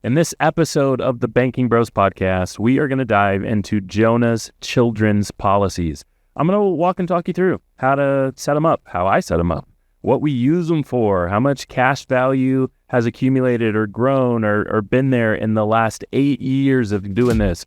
In this episode of the Banking Bros podcast, we are going to dive into Jonah's children's policies. I'm going to walk and talk you through how to set them up, how I set them up, what we use them for, how much cash value has accumulated or grown or been there in the last 8 years of doing this.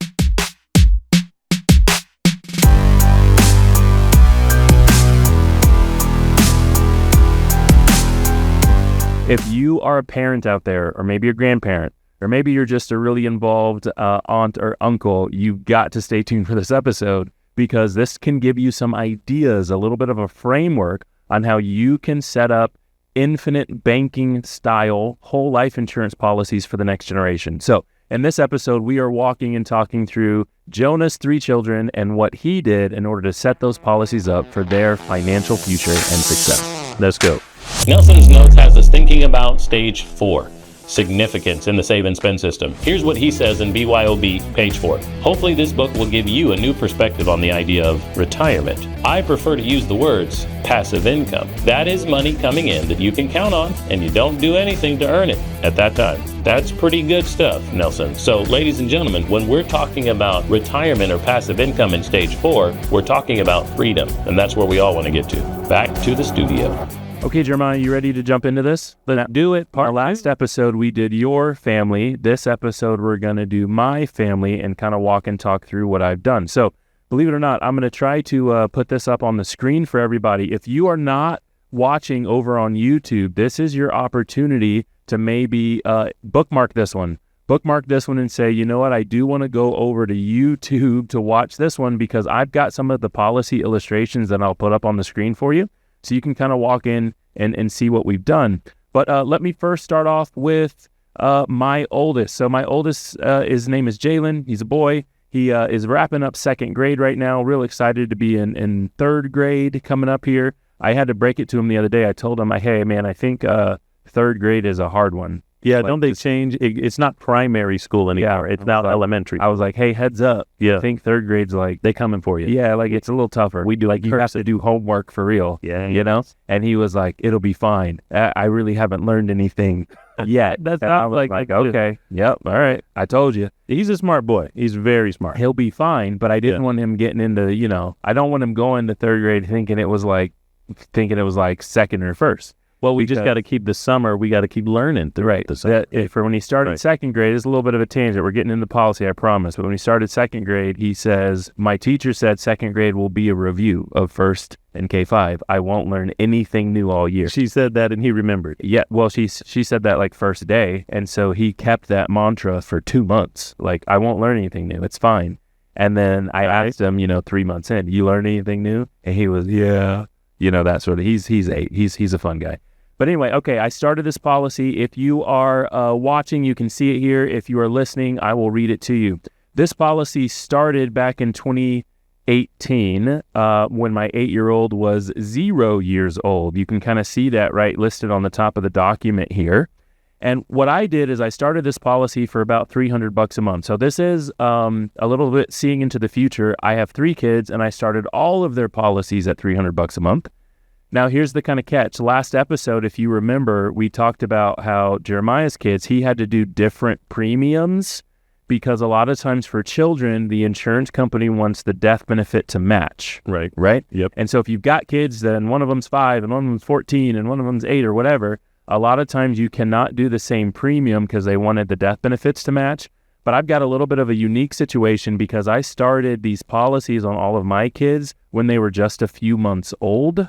If you are a parent out there, or maybe a grandparent, or maybe you're just a really involved aunt or uncle, you've got to stay tuned for this episode because this can give you some ideas, a little bit of a framework on how you can set up infinite banking style whole life insurance policies for the next generation. So in this episode, we are walking and talking through Jonah's 3 children and what he did in order to set those policies up for their financial future and success. Let's go. Nelson's Notes has us thinking about stage 4. Significance in the save and spend system. Here's what he says in BYOB page 4. Hopefully this book will give you a new perspective on the idea of retirement. I prefer to use the words passive income. That is money coming in that you can count on and you don't do anything to earn it at that time. That's pretty good stuff, Nelson. So ladies and gentlemen, when we're talking about retirement or passive income in stage 4, we're talking about freedom, and that's where we all want to get to. Back to the studio. Okay, Jeremiah, you ready to jump into this? Let's do it. Our last episode, we did your family. This episode, we're going to do my family and kind of walk and talk through what I've done. So, believe it or not, I'm going to try to put this up on the screen for everybody. If you are not watching over on YouTube, this is your opportunity to maybe bookmark this one. Bookmark this one and say, you know what, I do want to go over to YouTube to watch this one because I've got some of the policy illustrations that I'll put up on the screen for you. So you can kind of walk in and see what we've done. But let me first start off with my oldest. So my oldest, his name is Jalen. He's a boy. He is wrapping up 2nd grade right now. Real excited to be in 3rd grade coming up here. I had to break it to him the other day. I told him, hey, man, I think 3rd grade is a hard one. Yeah, don't they change? It's not primary school anymore. Yeah, it's now elementary. I was like, hey, heads up. Yeah. I think 3rd grade's like, they coming for you. Yeah, like it's a little tougher. We do like you have to do homework for real. Yeah. You know? And he was like, it'll be fine. I really haven't learned anything yet. That's not like okay. Yep. All right. I told you. He's a smart boy. He's very smart. He'll be fine, but I didn't want him getting into, I don't want him going to 3rd grade thinking it was like 2nd or 1st. Well, we just got to keep the summer. We got to keep learning throughout the summer. For when he started 2nd grade, it's a little bit of a tangent. We're getting into policy, I promise. But when he started 2nd grade, he says, my teacher said 2nd grade will be a review of 1st and K5. I won't learn anything new all year. She said that and he remembered. Yeah, well, she said that like first day. And so he kept that mantra for 2 months. Like, I won't learn anything new. It's fine. And then I asked him, 3 months in, you learn anything new? And he was, yeah. That sort of, he's 8. He's a fun guy. But anyway, okay, I started this policy. If you are watching, you can see it here. If you are listening, I will read it to you. This policy started back in 2018 when my 8-year-old was 0 years old. You can kind of see that right listed on the top of the document here. And what I did is I started this policy for about $300 a month. So this is a little bit seeing into the future. I have 3 kids and I started all of their policies at $300 a month. Now, here's the kind of catch. Last episode, if you remember, we talked about how Jeremiah's kids, he had to do different premiums because a lot of times for children, the insurance company wants the death benefit to match. Right? Yep. And so if you've got kids, then one of them's 5 and one of them's 14 and one of them's 8 or whatever, a lot of times you cannot do the same premium because they wanted the death benefits to match. But I've got a little bit of a unique situation because I started these policies on all of my kids when they were just a few months old.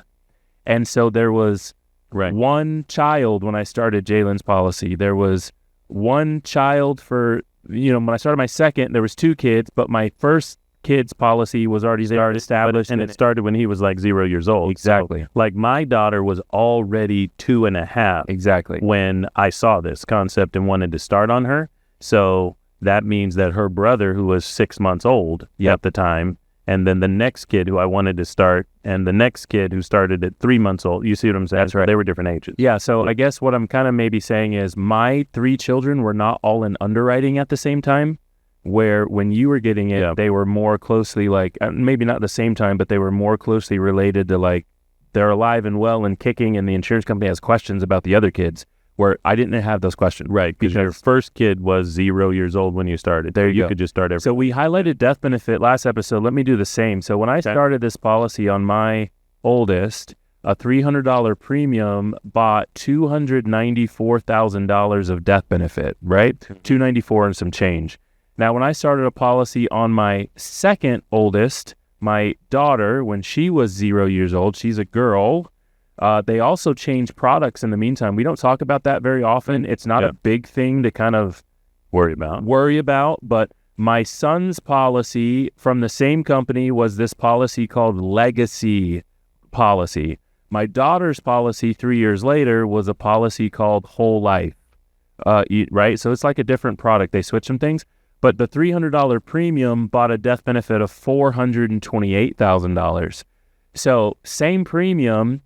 And so there was one child when I started Jalen's policy. There was one child for, when I started my 2nd, there was 2 kids, but my first kid's policy was already established. And it started when he was like 0 years old. Exactly. So, like my daughter was already 2.5. Exactly. When I saw this concept and wanted to start on her. So that means that her brother, who was 6 months old at the time, and then the next kid who I wanted to start, and the next kid who started at 3 months old. You see what I'm saying? That's right. They were different ages. Yeah, so I guess what I'm kind of maybe saying is my 3 children were not all in underwriting at the same time, where when you were getting it, they were more closely like, maybe not the same time, but they were more closely related to like, they're alive and well and kicking, and the insurance company has questions about the other kids. where I didn't have those questions. Right, because your first kid was 0 years old when you started. There you could just start everything. So we highlighted death benefit last episode. Let me do the same. So when I started this policy on my oldest, a $300 premium bought $294,000 of death benefit, right? $294 and some change. Now, when I started a policy on my second oldest, my daughter, when she was 0 years old, she's a girl, they also changed products in the meantime. We don't talk about that very often. It's not a big thing to kind of worry about, but my son's policy from the same company was this policy called Legacy Policy. My daughter's policy 3 years later was a policy called Whole Life, right? So it's like a different product. They switch some things. But the $300 premium bought a death benefit of $428,000. So same premium,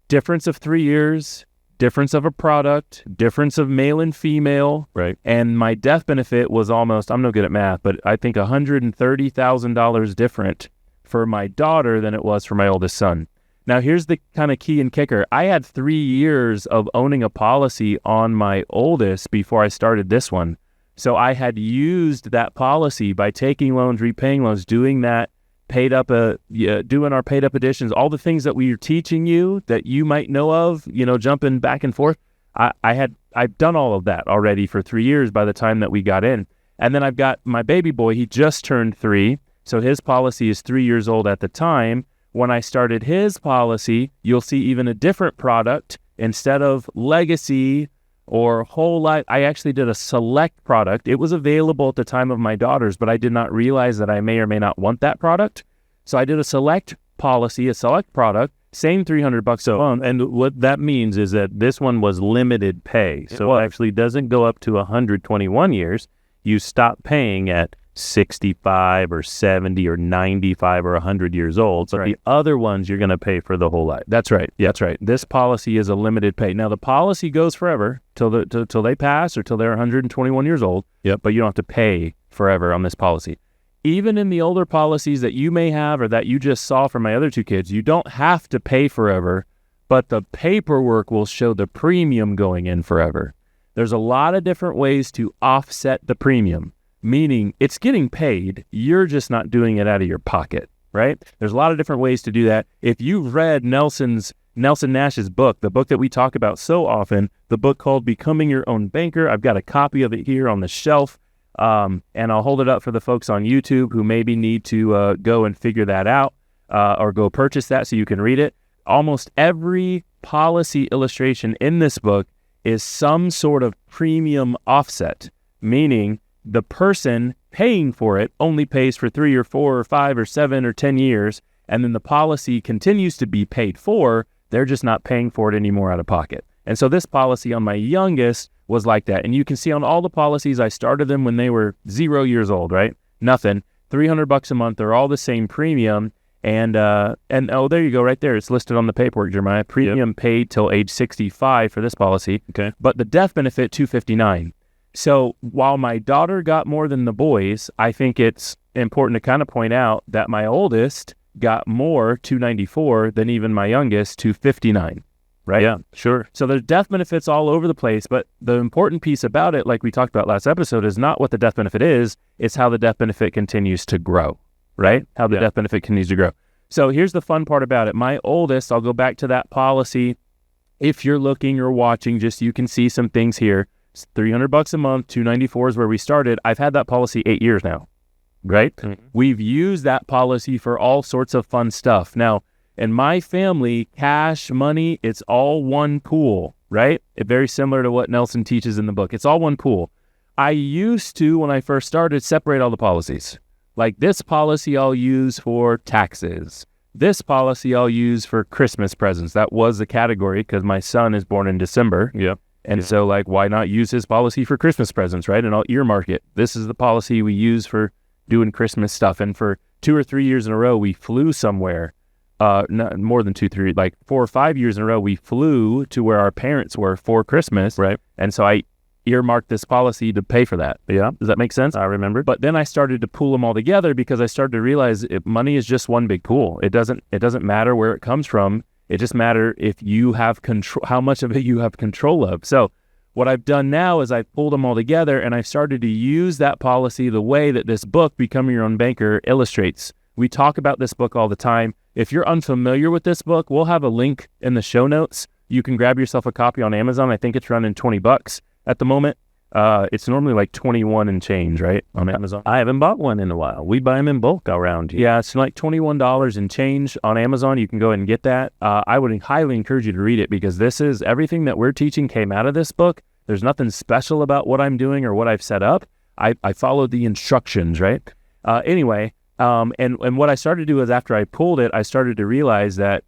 difference of 3 years, difference of a product, difference of male and female. Right. And my death benefit was almost, I'm no good at math, but I think $130,000 different for my daughter than it was for my oldest son. Now, here's the kind of key and kicker. I had 3 years of owning a policy on my oldest before I started this one. So I had used that policy by taking loans, repaying loans, doing that doing our paid up additions, all the things that we are teaching you that you might know of, jumping back and forth. I've done all of that already for 3 years by the time that we got in. And then I've got my baby boy. He just turned 3. So his policy is 3 years old at the time. When I started his policy, you'll see even a different product. Instead of Legacy or Whole Life, I actually did a select product. It was available at the time of my daughter's, but I did not realize that I may or may not want that product. So I did a select policy, a select product, same $300 a month. And what that means is that this one was limited pay. So it actually doesn't go up to 121 years. You stop paying at 65 or 70 or 95 or 100 years old. So the other ones you're going to pay for the whole life. That's right. Yeah. That's right. This policy is a limited pay. Now the policy goes forever till they pass or till they're 121 years old. Yep. But you don't have to pay forever on this policy. Even in the older policies that you may have or that you just saw from my other two kids, you don't have to pay forever, but the paperwork will show the premium going in forever. There's a lot of different ways to offset the premium. Meaning it's getting paid, you're just not doing it out of your pocket, right? There's a lot of different ways to do that. If you've read Nelson Nash's book, the book that we talk about so often, the book called Becoming Your Own Banker, I've got a copy of it here on the shelf, and I'll hold it up for the folks on YouTube who maybe need to go and figure that out or go purchase that so you can read it. Almost every policy illustration in this book is some sort of premium offset, meaning the person paying for it only pays for 3 or 4 or 5 or 7 or 10 years, and then the policy continues to be paid for. They're just not paying for it anymore out of pocket. And so this policy on my youngest was like that. And you can see on all the policies, I started them when they were 0 years old, right? Nothing. $300 a month. They're all the same premium. And oh, there you go, right there. It's listed on the paperwork, Jeremiah. Premium paid till age 65 for this policy. Okay. But the death benefit, $259. So while my daughter got more than the boys, I think it's important to kind of point out that my oldest got more, $294, than even my youngest, $259, right? Yeah, sure. So there's death benefits all over the place, but the important piece about it, like we talked about last episode, is not what the death benefit is, it's how the death benefit continues to grow, right? How the death benefit continues to grow. So here's the fun part about it. My oldest, I'll go back to that policy. If you're looking or watching, just you can see some things here. It's $300 a month, $294 is where we started. I've had that policy 8 years now, right? Mm-hmm. We've used that policy for all sorts of fun stuff. Now, in my family, cash, money, it's all one pool, right? It's very similar to what Nelson teaches in the book. It's all one pool. I used to, when I first started, separate all the policies. Like this policy I'll use for taxes. This policy I'll use for Christmas presents. That was the category because my son is born in December. Yep. And so, like, why not use his policy for Christmas presents, right? And I'll earmark it. This is the policy we use for doing Christmas stuff. And for 2 or 3 years in a row, we flew somewhere. Not more than 2, 3, like 4 or 5 years in a row, we flew to where our parents were for Christmas. Right. And so I earmarked this policy to pay for that. Yeah. Does that make sense? I remember. But then I started to pool them all together because I started to realize money is just one big pool. It doesn't matter where it comes from. It just matters if you have control, how much of it you have control of. So what I've done now is I've pulled them all together, and I've started to use that policy the way that this book, Become Your Own Banker, illustrates. We talk about this book all the time. If you're unfamiliar with this book, we'll have a link in the show notes. You can grab yourself a copy on Amazon. I think it's running $20 at the moment. It's normally like 21 and change, right, on Amazon? I haven't bought one in a while. We buy them in bulk around here. Yeah, it's like $21 and change on Amazon. You can go ahead and get that. I would highly encourage you to read it, because this is everything that we're teaching came out of this book. There's nothing special about what I'm doing or what I've set up. I followed the instructions, right? Anyway, and what I started to do is, after I pulled it, I started to realize that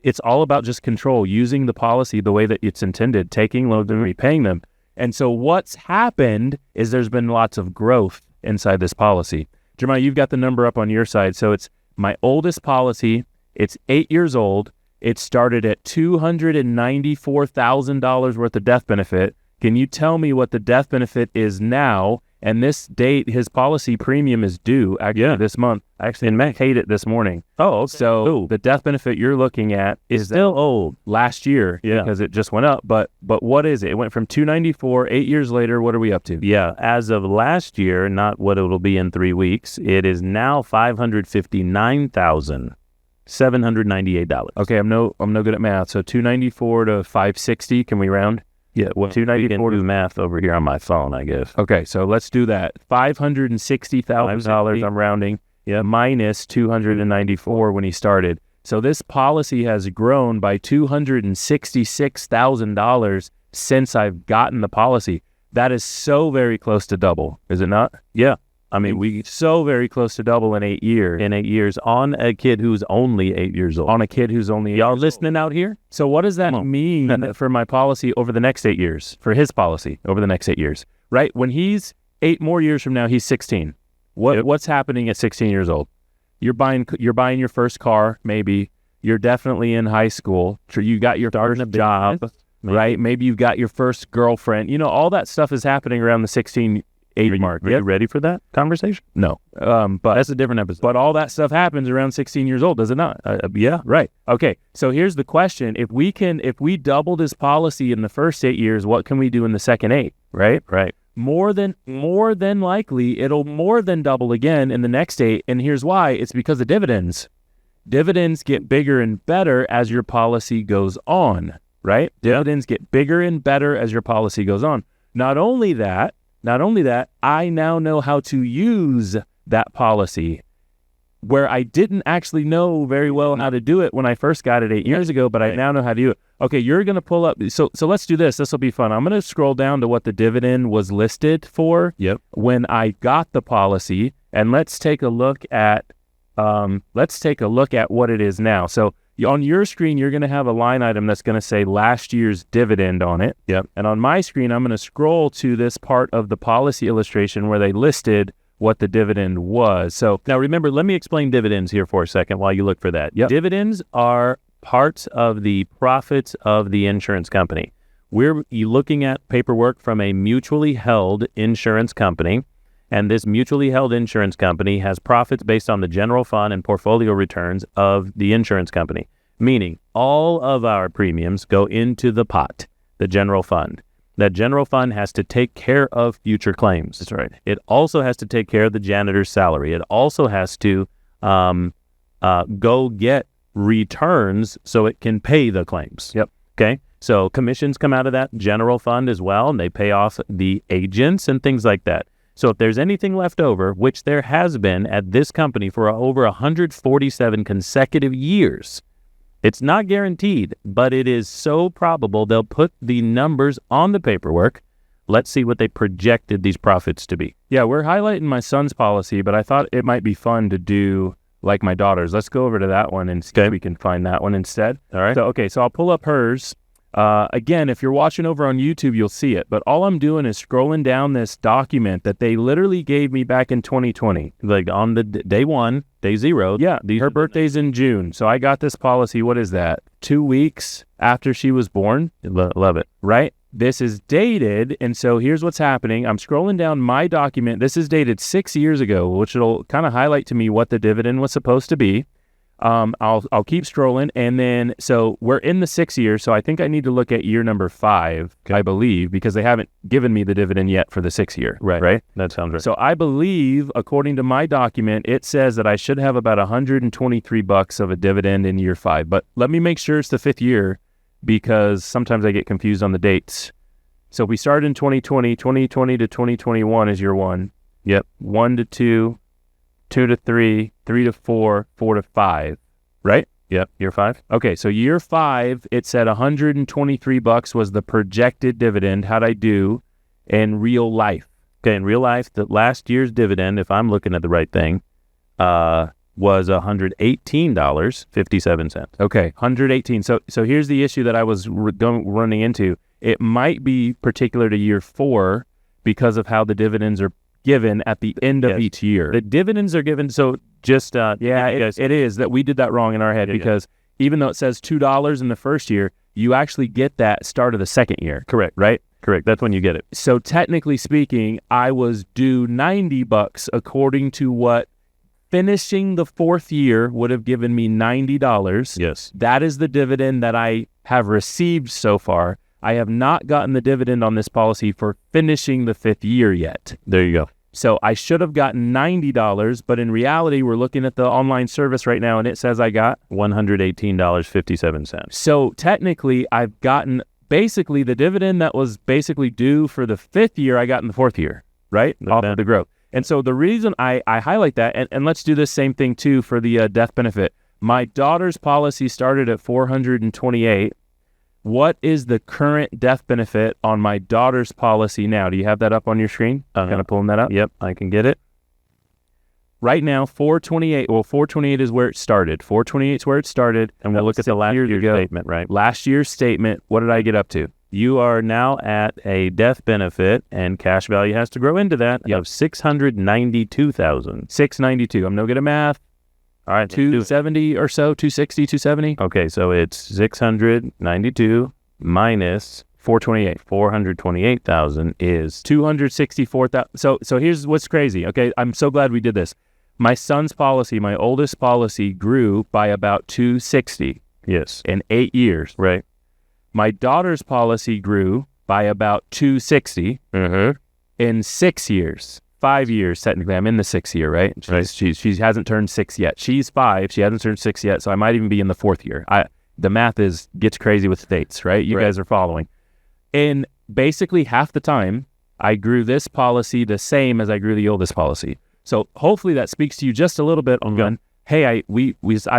it's all about just control, using the policy the way that it's intended, taking loans and repaying them. And so what's happened is there's been lots of growth inside this policy. Jeremiah, you've got the number up on your side. So it's my oldest policy. It's 8 years old. It started at $294,000 worth of death benefit. Can you tell me what the death benefit is now? And this date, his policy premium is due actually this month. I actually paid it this morning. Oh, okay. So the death benefit you're looking at is still old. Last year, because it just went up. But what is it? It went from 294. 8 years later, what are we up to? Yeah, as of last year, not what it'll be in 3 weeks. It is now $559,798. Okay, I'm no good at math. So 294 to 560. Can we round? Yeah, well, 294 to math over here on my phone, I guess. Okay, so let's do that. $560,000, I'm rounding, minus 294 when he started. So this policy has grown by $266,000 since I've gotten the policy. That is so very close to double, is it not? Yeah. I mean, we so very close to double in 8 years. In 8 years, on a kid who's only 8 years old. On a kid who's only 8 Y'all years listening old. Out here? So what does that mean for my policy over the next 8 years? For his policy over the next 8 years, right? When he's 8 more years from now, he's 16. What's happening at 16 years old? You're buying your first car, maybe. You're definitely in high school. You got your first job, right? Maybe you've got your first girlfriend. You know, all that stuff is happening around the 16 age mark. Are you ready for that conversation? No. But that's a different episode. But all that stuff happens around 16 years old, does it not? Yeah. Right. Okay. So here's the question. If we doubled his policy in the first 8 years, what can we do in the second 8? Right? Right. More than likely, it'll more than double again in the next 8. And here's why. It's because of dividends. Dividends get bigger and better as your policy goes on, right? Dividends get bigger and better as your policy goes on. Not only that, I now know how to use that policy, where I didn't actually know very well how to do it when I first got it 8 years ago, but I now know how to do it. Okay, you're going to pull up. So let's do this. This will be fun. I'm going to scroll down to what the dividend was listed for when I got the policy, and let's take a look at what it is now. So on your screen, you're going to have a line item that's going to say last year's dividend on it. Yep. And on my screen, I'm going to scroll to this part of the policy illustration where they listed what the dividend was. So now remember, let me explain dividends here for a second while you look for that. Yep. Dividends are parts of the profits of the insurance company. We're looking at paperwork from a mutually held insurance company. And this mutually held insurance company has profits based on the general fund and portfolio returns of the insurance company, meaning all of our premiums go into the pot, the general fund. That general fund has to take care of future claims. That's right. It also has to take care of the janitor's salary. It also has to go get returns so it can pay the claims. Yep. Okay. So commissions come out of that general fund as well, and they pay off the agents and things like that. So if there's anything left over, which there has been at this company for over 147 consecutive years, it's not guaranteed, but it is so probable they'll put the numbers on the paperwork. Let's see what they projected these profits to be. Yeah, we're highlighting my son's policy, but I thought it might be fun to do like my daughter's. Let's go over to that one and see if we can find that one instead. All right. So I'll pull up hers. Again, if you're watching over on YouTube, you'll see it. But all I'm doing is scrolling down this document that they literally gave me back in 2020. Like on the day 1, day 0. Yeah, her birthday's in June. So I got this policy, what is that? 2 weeks after she was born. Love it. Right? This is dated. And so here's what's happening. I'm scrolling down my document. This is dated 6 years ago, which will kind of highlight to me what the dividend was supposed to be. I'll keep scrolling, and then so we're in the 6th year. So I think I need to look at year number 5, I believe, because they haven't given me the dividend yet for the 6th year. Right. That sounds right. So I believe, according to my document, it says that I should have about $123 of a dividend in year 5. But let me make sure it's the 5th year, because sometimes I get confused on the dates. So we started in 2020. 2020 to 2021 is year 1. Yep. 1 to 2. 2 to 3, 3 to 4, 4 to 5, right? Yep. Year 5. Okay, so year 5, it said $123 was the projected dividend. How'd I do in real life? Okay, in real life, the last year's dividend, if I'm looking at the right thing, was $118.57. Okay, 118. So here's the issue that I was running into. It might be particular to year 4 because of how the dividends are given at the end of each year. The dividends are given, so just, it is that we did that wrong in our head, because even though it says $2 in the first year, you actually get that start of the 2nd year. Correct. Right? Correct. That's when you get it. So technically speaking, I was due $90 according to what finishing the 4th year would have given me $90. Yes. That is the dividend that I have received so far. I have not gotten the dividend on this policy for finishing the 5th year yet. There you go. So I should have gotten $90, but in reality, we're looking at the online service right now, and it says I got $118.57. So technically, I've gotten basically the dividend that was basically due for the 5th year, I got in the 4th year, right? Off of the growth. And so the reason I highlight that, and let's do the same thing too for the death benefit. My daughter's policy started at $428. What is the current death benefit on my daughter's policy now? Do you have that up on your screen? Kind of pulling that up? Yep, I can get it. Right now, 428. Well, 428 is where it started. 428 is where it started. And we'll look at the last year's statement, right? Last year's statement, what did I get up to? You are now at a death benefit, and cash value has to grow into that, of $692,000. 692. I'm no good at math. All right, 270 or so, 260, 270. Okay, so it's 692 minus 428. 428,000 is 264,000. So here's what's crazy. Okay, I'm so glad we did this. My son's policy, my oldest policy, grew by about 260. Yes. In 8 years. Right. My daughter's policy grew by about 260 in 6 years. 5 years, technically. I'm in the 6th year, right? She hasn't turned 6 yet. She's 5. She hasn't turned 6 yet, so I might even be in the 4th year. The math gets crazy with dates, right? You guys are following. In basically half the time, I grew this policy the same as I grew the oldest policy. So hopefully that speaks to you just a little bit on, hey, I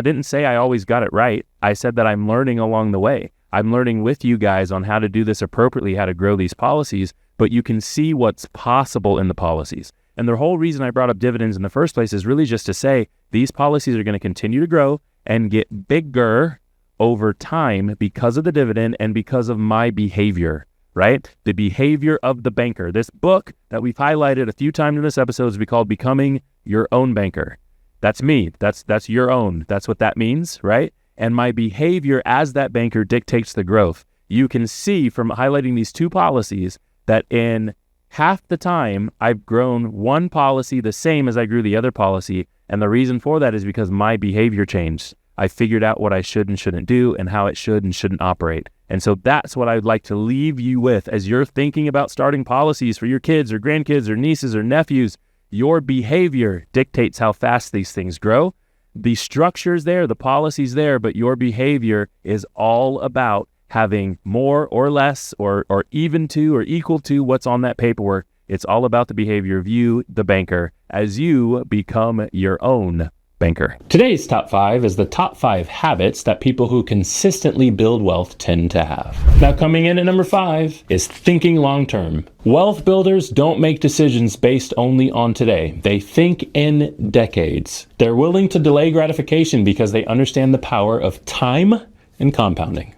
didn't say I always got it right. I said that I'm learning along the way. I'm learning with you guys on how to do this appropriately, how to grow these policies, but you can see what's possible in the policies. And the whole reason I brought up dividends in the first place is really just to say these policies are going to continue to grow and get bigger over time because of the dividend and because of my behavior, right? The behavior of the banker. This book that we've highlighted a few times in this episode is called Becoming Your Own Banker. That's me. That's your own. That's what that means, right? And my behavior as that banker dictates the growth. You can see from highlighting these two policies that in half the time, I've grown one policy the same as I grew the other policy. And the reason for that is because my behavior changed. I figured out what I should and shouldn't do and how it should and shouldn't operate. And so that's what I'd like to leave you with as you're thinking about starting policies for your kids or grandkids or nieces or nephews. Your behavior dictates how fast these things grow. The structure's there, the policy's there, but your behavior is all about having more or less or even to or equal to what's on that paperwork. It's all about the behavior of you, the banker, as you become your own banker. Today's top 5 is the top 5 habits that people who consistently build wealth tend to have. Now, coming in at number 5 is thinking long term. Wealth builders don't make decisions based only on today. They think in decades. They're willing to delay gratification because they understand the power of time and compounding.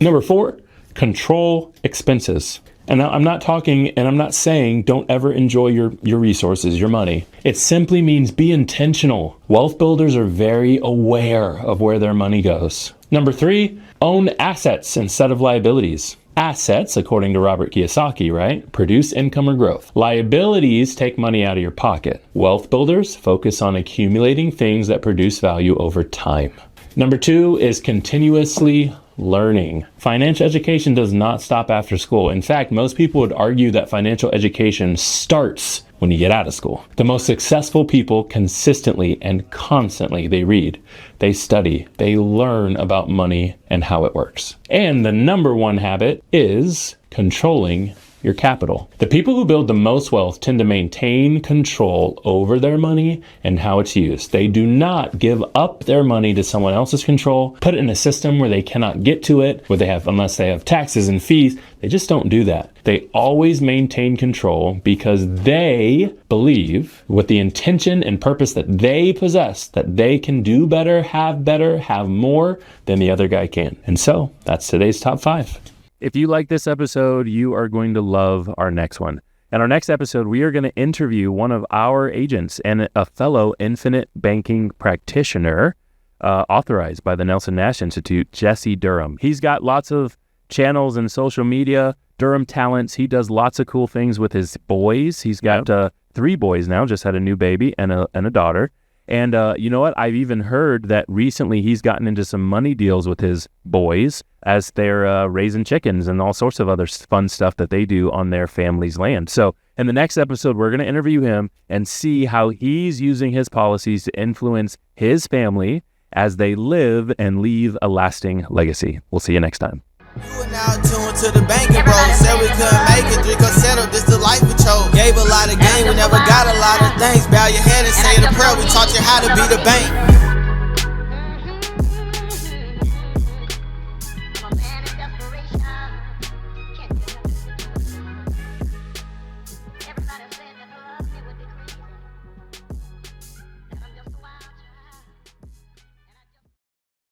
Number 4, control expenses. And now I'm not talking and I'm not saying don't ever enjoy your resources, your money. It simply means be intentional. Wealth builders are very aware of where their money goes. Number 3, own assets instead of liabilities. Assets, according to Robert Kiyosaki, right, produce income or growth. Liabilities take money out of your pocket. Wealth builders focus on accumulating things that produce value over time. Number 2 is continuously learning. Financial education does not stop after school. In fact, most people would argue that financial education starts when you get out of school. The most successful people consistently and constantly, they read, they study, they learn about money and how it works. And the number 1 habit is controlling your capital. The people who build the most wealth tend to maintain control over their money and how it's used. They do not give up their money to someone else's control, put it in a system where they cannot get to it, unless they have taxes and fees. They just don't do that. They always maintain control because they believe, with the intention and purpose that they possess, that they can do better, have more than the other guy can. And so that's today's top 5. If you like this episode, you are going to love our next one. In our next episode, we are going to interview one of our agents and a fellow infinite banking practitioner, authorized by the Nelson Nash Institute, Jesse Durham. He's got lots of channels and social media, Durham Talents. He does lots of cool things with his boys. He's got 3 boys now, just had a new baby and a daughter. And you know what? I've even heard that recently he's gotten into some money deals with his boys as they're raising chickens and all sorts of other fun stuff that they do on their family's land. So in the next episode, we're going to interview him and see how he's using his policies to influence his family as they live and leave a lasting legacy. We'll see you next time. You are now tuned to the banking bro. Said we couldn't make it, drink or settle, this the life we chose. Gave a lot of game, we never got a lot of things. Bow your head and say the prayer, we taught you how to be the bank.